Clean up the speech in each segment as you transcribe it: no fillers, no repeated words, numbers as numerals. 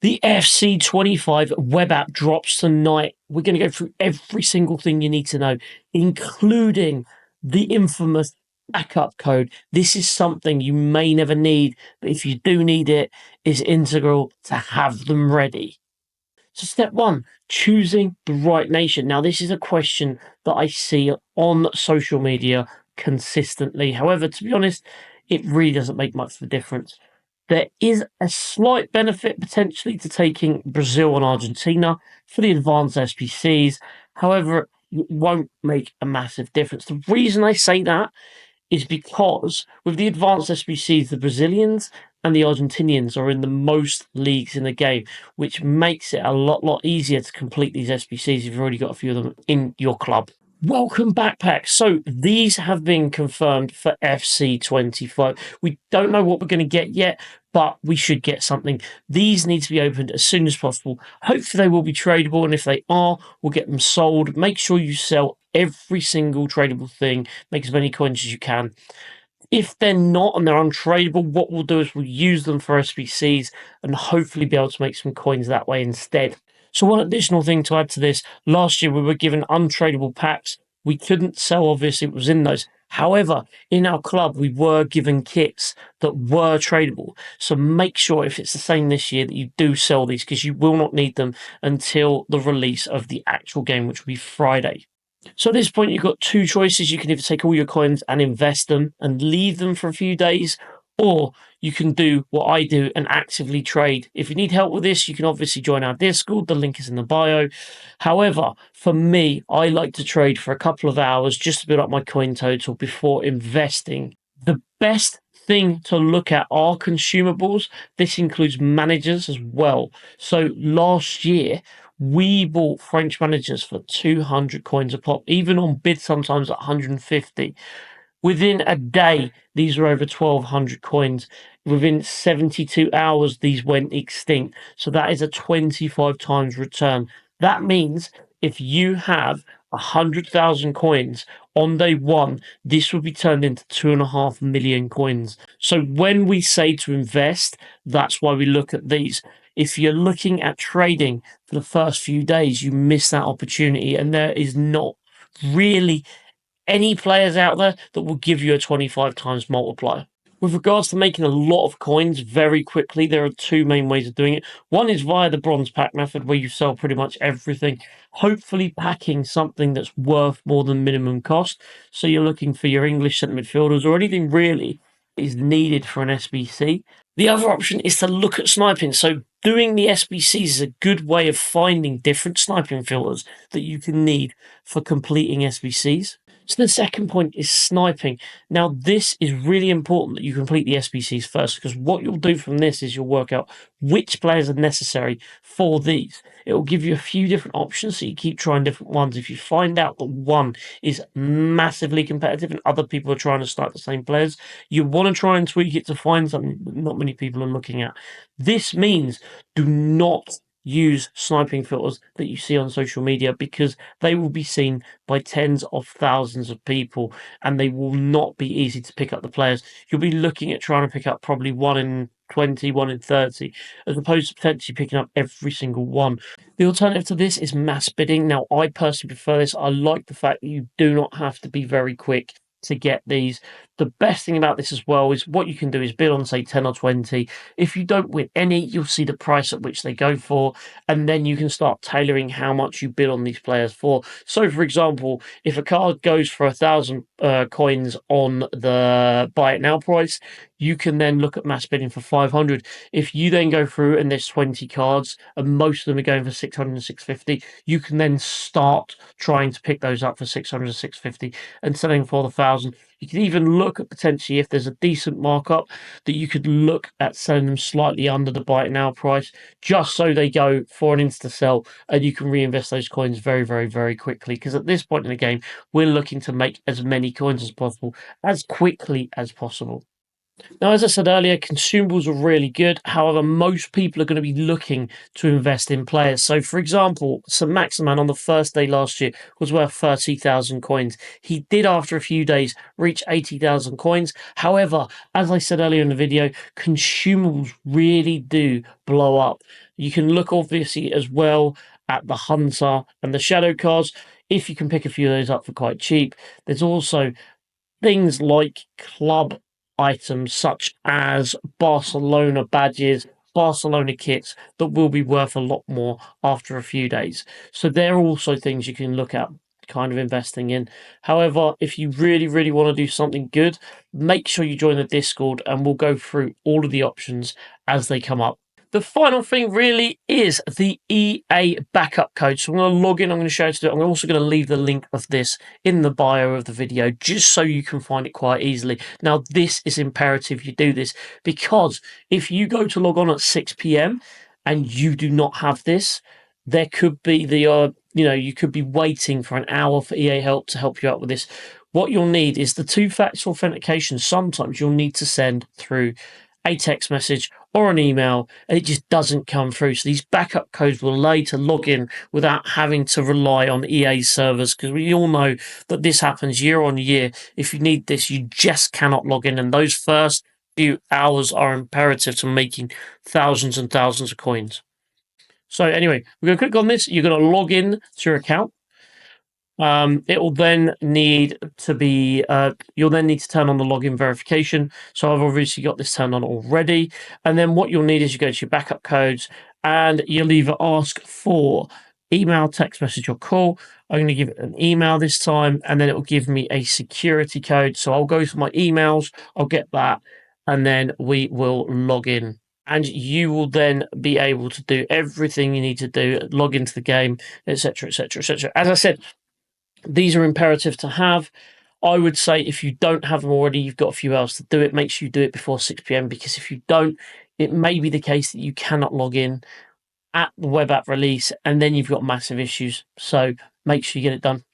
The FC25 web app drops tonight. We're going to go through every single thing you need to know, including the infamous backup code. This is something you may never need, but if you do need it, it's integral to have them ready. So step one, choosing the right nation. Now, this is a question that I see on social media consistently. However, to be honest, it really doesn't make much of a difference. There is a slight benefit potentially to taking Brazil and Argentina for the advanced SPCs. However, it won't make a massive difference. The reason I say that is because with the advanced SPCs, the Brazilians and the Argentinians are in the most leagues in the game, which makes it a lot easier to complete these SPCs if you've already got a few of them in your club. Welcome backpacks. So these have been confirmed for FC25. We don't know what we're going to get yet, but we should get something. These need to be opened as soon as possible. Hopefully they will be tradable, and if they are, we'll get them sold. Make sure you sell every single tradable thing. Make as many coins as you can. If they're not and they're untradeable, what we'll do is we'll use them for SPCs and hopefully be able to make some coins that way instead. So one additional thing to add to this, last year we were given untradeable packs. We couldn't sell, obviously, it was in those. However, in our club, we were given kits that were tradable. So make sure if it's the same this year that you do sell these, because you will not need them until the release of the actual game, which will be Friday. So at this point, you've got two choices. You can either take all your coins and invest them and leave them for a few days, or you can do what I do and actively trade. If you need help with this, you can obviously join our Discord. The link is in the bio. However, for me, I like to trade for a couple of hours just to build up my coin total before investing. The best thing to look at are consumables. This includes managers as well. So last year, we bought French managers for 200 coins a pop, even on bid sometimes at 150. Within a day, these were over 1,200 coins. Within 72 hours, these went extinct. So that is a 25 times return. That means if you have 100,000 coins on day one, this will be turned into 2.5 million coins. So when we say to invest, that's why we look at these. If you're looking at trading for the first few days, you miss that opportunity, and there is not really any players out there that will give you a 25 times multiplier. With regards to making a lot of coins very quickly, there are two main ways of doing it. One is via the bronze pack method, where you sell pretty much everything, hopefully packing something that's worth more than minimum cost. So you're looking for your English centre midfielders or anything really is needed for an SBC. The other option is to look at sniping. So doing the SBCs is a good way of finding different sniping filters that you can need for completing SBCs. So the second point is sniping. Now, this is really important that you complete the SBCs first, because what you'll do from this is you'll work out which players are necessary for these. It will give you a few different options, so you keep trying different ones. If you find out that one is massively competitive and other people are trying to snipe the same players, you want to try and tweak it to find something that not many people are looking at. This means do not use sniping filters that you see on social media, because they will be seen by tens of thousands of people and they will not be easy to pick up the players. You'll be looking at trying to pick up probably 1 in 20, 1 in 30, as opposed to potentially picking up every single one. The alternative to this is mass bidding. Now, I personally prefer this. I like the fact that you do not have to be very quick to get these. The best thing about this as well is what you can do is bid on, say, 10 or 20. If you don't win any, you'll see the price at which they go for, and then you can start tailoring how much you bid on these players for. So, for example, if a card goes for 1,000 coins on the buy it now price, you can then look at mass bidding for 500. If you then go through and there's 20 cards and most of them are going for 600 and 650, you can then start trying to pick those up for 600 and 650 and selling for the 1,000. You can even look at potentially, if there's a decent markup, that you could look at selling them slightly under the buy it now price, just so they go for an insta sell and you can reinvest those coins very quickly. Because at this point in the game, we're looking to make as many coins as possible as quickly as possible. Now, as I said earlier, consumables are really good. However, most people are going to be looking to invest in players. So, for example, St. Maximan on the first day last year was worth 30,000 coins. He did, after a few days, reach 80,000 coins. However, as I said earlier in the video, consumables really do blow up. You can look obviously as well at the Hunter and the Shadow cards if you can pick a few of those up for quite cheap. There's also things like club items such as Barcelona badges, Barcelona kits that will be worth a lot more after a few days. So they're also things you can look at kind of investing in. However, if you really, really want to do something good, make sure you join the Discord and we'll go through all of the options as they come up. The final thing really is the EA backup code. So I'm going to log in. I'm going to show you how to do it. I'm also going to leave the link of this in the bio of the video just so you can find it quite easily. Now, this is imperative you do this because if you go to log on at 6 p.m. and you do not have this, there could be you could be waiting for an hour for EA help to help you out with this. What you'll need is the two-factor authentication. Sometimes you'll need to send through a text message or an email, and it just doesn't come through. So these backup codes will allow you to log in without having to rely on EA servers, because we all know that this happens year on year. If you need this, you just cannot log in, and those first few hours are imperative to making thousands and thousands of coins. So anyway, we're going to click on this. You're going to log in to your account. It will then need to be, you'll then need to turn on the login verification. So I've obviously got this turned on already. And then what you'll need is you go to your backup codes and you'll either ask for email, text message, or call. I'm going to give it an email this time, and then it will give me a security code. So I'll go to my emails, I'll get that, and then we will log in. And you will then be able to do everything you need to do, log into the game, etc., etc., etc. As I said, these are imperative to have. I would say if you don't have them already, you've got a few hours to do it. Make sure you do it before 6 p.m. because if you don't, it may be the case that you cannot log in at the web app release and then you've got massive issues. So make sure you get it done.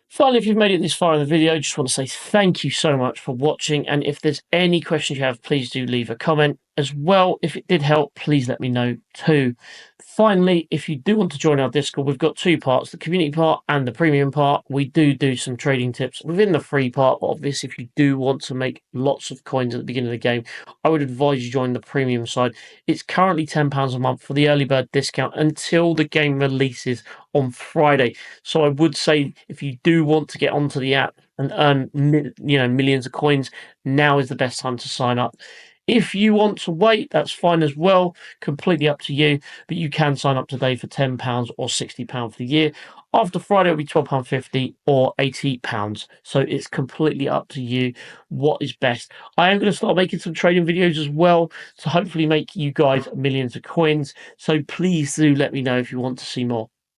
Finally, if you've made it this far in the video, I just want to say thank you so much for watching. And if there's any questions you have, please do leave a comment. As well, if it did help, please let me know too. Finally, if you do want to join our Discord, we've got two parts, the community part and the premium part. We do some trading tips within the free part, but obviously if you do want to make lots of coins at the beginning of the game, I would advise you join the premium side. It's currently £10 a month for the early bird discount until the game releases on Friday. So I would say if you do want to get onto the app and earn millions of coins, now is the best time to sign up. If you want to wait, that's fine as well. Completely up to you. But you can sign up today for £10 or £60 for the year. After Friday, it'll be £12.50 or £80. So it's completely up to you what is best. I am going to start making some trading videos as well to hopefully make you guys millions of coins. So please do let me know if you want to see more.